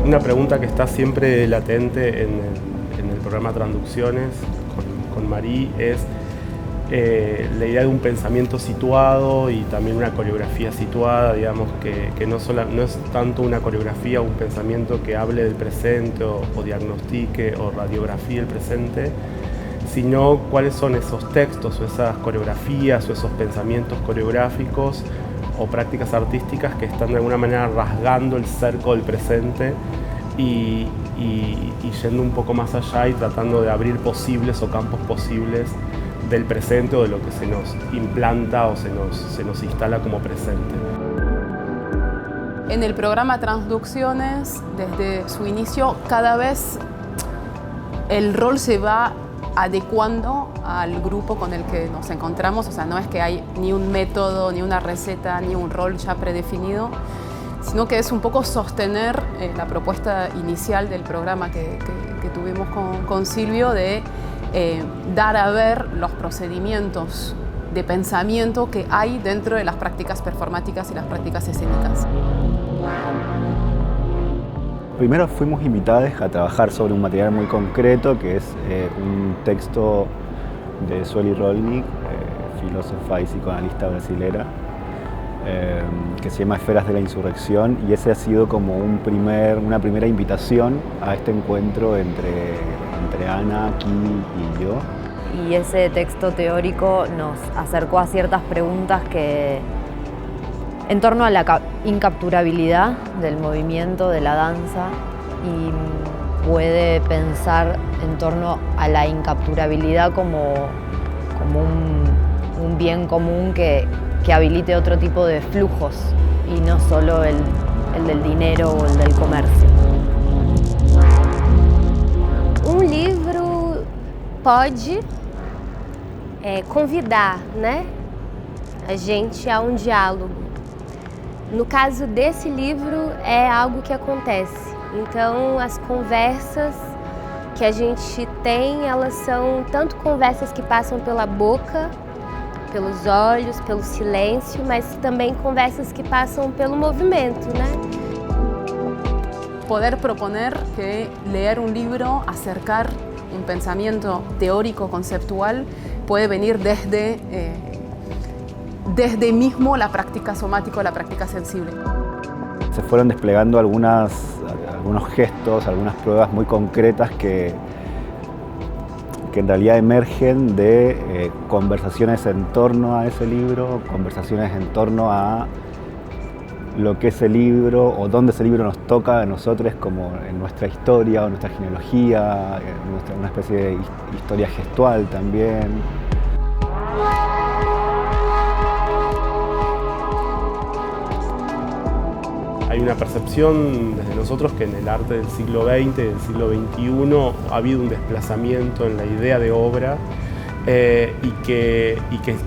Una pregunta que está siempre latente en el programa Transducciones con Marí es la idea de un pensamiento situado y también una coreografía situada, digamos, que no es tanto una coreografía o un pensamiento que hable del presente o diagnostique o radiografíe el presente, sino cuáles son esos textos o esas coreografías o esos pensamientos coreográficos o prácticas artísticas que están de alguna manera rasgando el cerco del presente y yendo un poco más allá y tratando de abrir posibles o campos posibles del presente o de lo que se nos implanta o se nos instala como presente. En el programa Transducciones, desde su inicio, cada vez el rol se va adecuando al grupo con el que nos encontramos. O sea, no es que hay ni un método, ni una receta, ni un rol ya predefinido, sino que es un poco sostener la propuesta inicial del programa que tuvimos con Silvio de dar a ver los procedimientos de pensamiento que hay dentro de las prácticas performáticas y las prácticas escénicas. Primero fuimos invitados a trabajar sobre un material muy concreto que es un texto de Sueli Rolnik, filósofa y psicoanalista brasilera, que se llama Esferas de la Insurrección, y ese ha sido como una primera invitación a este encuentro entre Ana, Ki y yo. Y ese texto teórico nos acercó a ciertas preguntas en torno a la incapturabilidad del movimiento, de la danza, y puede pensar en torno a la incapturabilidad como un bien común que habilite otro tipo de flujos y no solo el del dinero o el del comercio. Livro pode convidar, né, a gente a diálogo. No caso desse livro, é algo que acontece. Então, as conversas que a gente tem, elas são tanto conversas que passam pela boca, pelos olhos, pelo silêncio, mas também conversas que passam pelo movimento, né? Poder proponer que leer un libro, acercar un pensamiento teórico, conceptual, puede venir desde mismo la práctica somática, la práctica sensible. Se fueron desplegando algunos gestos, algunas pruebas muy concretas que en realidad emergen de conversaciones en torno a ese libro, conversaciones en torno a lo que ese libro o dónde ese libro nos toca a nosotros como en nuestra historia o nuestra genealogía, una especie de historia gestual también. Hay una percepción desde nosotros que en el arte del siglo XX y del siglo XXI ha habido un desplazamiento en la idea de obra y que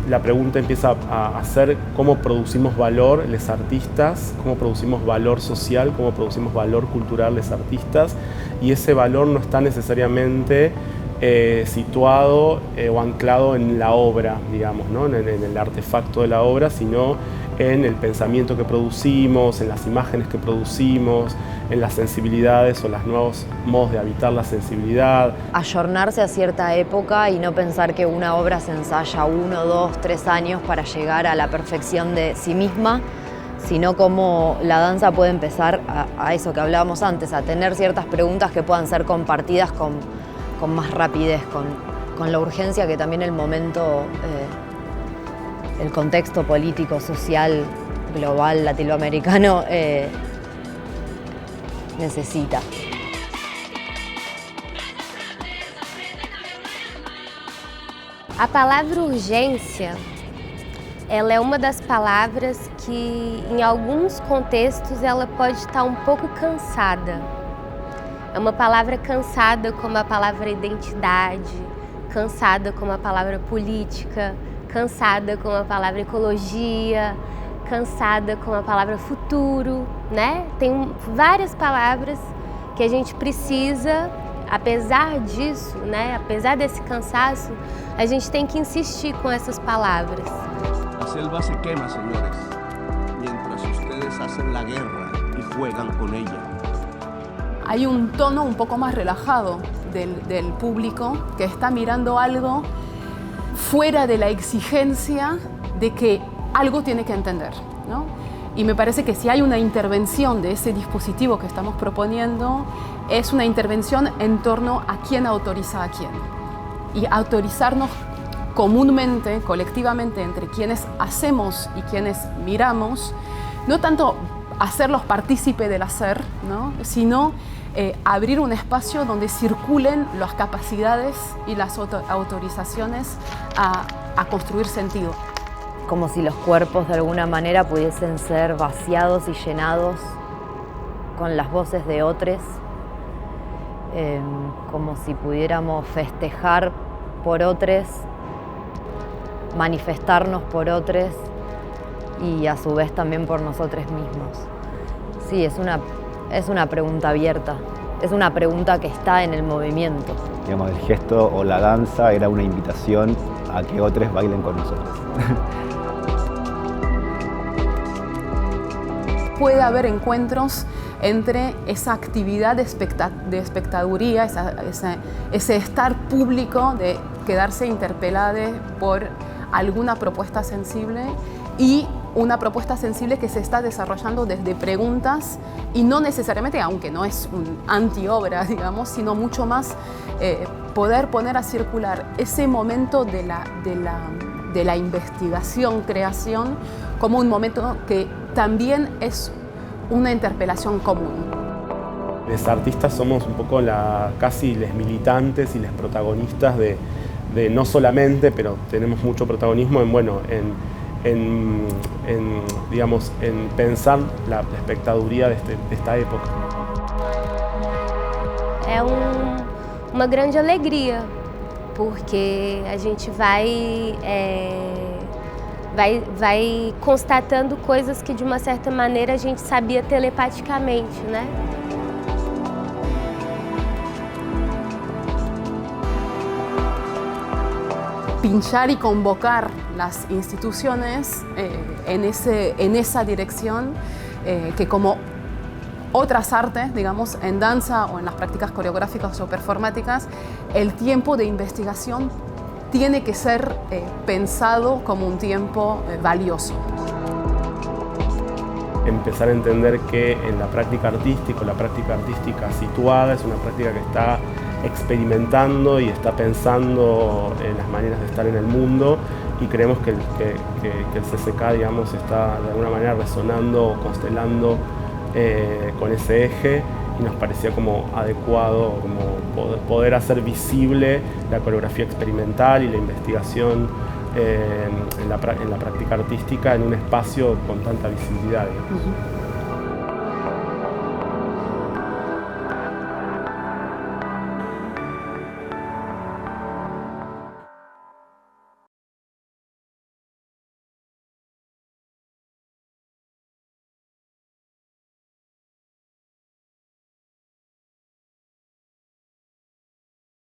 la pregunta empieza a ser cómo producimos valor los artistas, cómo producimos valor social, cómo producimos valor cultural los artistas, y ese valor no está necesariamente situado o anclado en la obra, digamos, ¿no? en el artefacto de la obra, sino en el pensamiento que producimos, en las imágenes que producimos, en las sensibilidades o los nuevos modos de habitar la sensibilidad. Ayornarse a cierta época y no pensar que una obra se ensaya 1, 2, 3 años para llegar a la perfección de sí misma, sino cómo la danza puede empezar a eso que hablábamos antes, a tener ciertas preguntas que puedan ser compartidas con más rapidez, con la urgencia que también el momento, el contexto político, social, global, latinoamericano necesita. A palavra urgência, ela é uma das palavras que, em alguns contextos, ela pode estar um pouco cansada. É uma palavra cansada como a palavra identidade, cansada como a palavra política, cansada como a palavra ecologia, cansada como a palavra futuro, né? Tem várias palavras que a gente precisa, apesar disso, né? Apesar desse cansaço, a gente tem que insistir com essas palavras. La selva se quema, señores, mientras ustedes hacen la guerra y juegan con ella. hay un tono un poco más relajado del público que está mirando algo fuera de la exigencia de que algo tiene que entender, ¿no? Y me parece que si hay una intervención de ese dispositivo que estamos proponiendo, es una intervención en torno a quién autoriza a quién. Y autorizarnos comúnmente, colectivamente, entre quienes hacemos y quienes miramos, no tanto hacerlos partícipe del hacer, ¿no? Sino abrir un espacio donde circulen las capacidades y las autorizaciones a construir sentido. Como si los cuerpos de alguna manera pudiesen ser vaciados y llenados con las voces de otros, como si pudiéramos festejar por otros, manifestarnos por otros y a su vez también por nosotros mismos. Sí, es una pregunta abierta, es una pregunta que está en el movimiento. Digamos, el gesto o la danza era una invitación a que otros bailen con nosotros. Puede haber encuentros entre esa actividad de espectaduría, ese estar público, de quedarse interpelado por alguna propuesta sensible y una propuesta sensible que se está desarrollando desde preguntas y no necesariamente, aunque no es un anti-obra, digamos, sino mucho más poder poner a circular ese momento de la investigación, creación, como un momento que también es una interpelación común. Los artistas somos un poco casi les militantes y les protagonistas de no solamente, pero tenemos mucho protagonismo en pensar la espectaduría de esta época. É uma grande alegria, porque a gente vai constatando coisas que de uma certa maneira a gente sabia telepaticamente, né? Pinchar y convocar las instituciones en esa dirección, que como otras artes, digamos, en danza o en las prácticas coreográficas o performáticas, el tiempo de investigación tiene que ser pensado como un tiempo valioso. Empezar a entender que en la práctica artística situada es una práctica que está experimentando y está pensando en las maneras de estar en el mundo, y creemos que el CCK, digamos, está de alguna manera resonando o constelando con ese eje, y nos parecía como adecuado como poder hacer visible la coreografía experimental y la investigación en la práctica artística en un espacio con tanta visibilidad, digamos.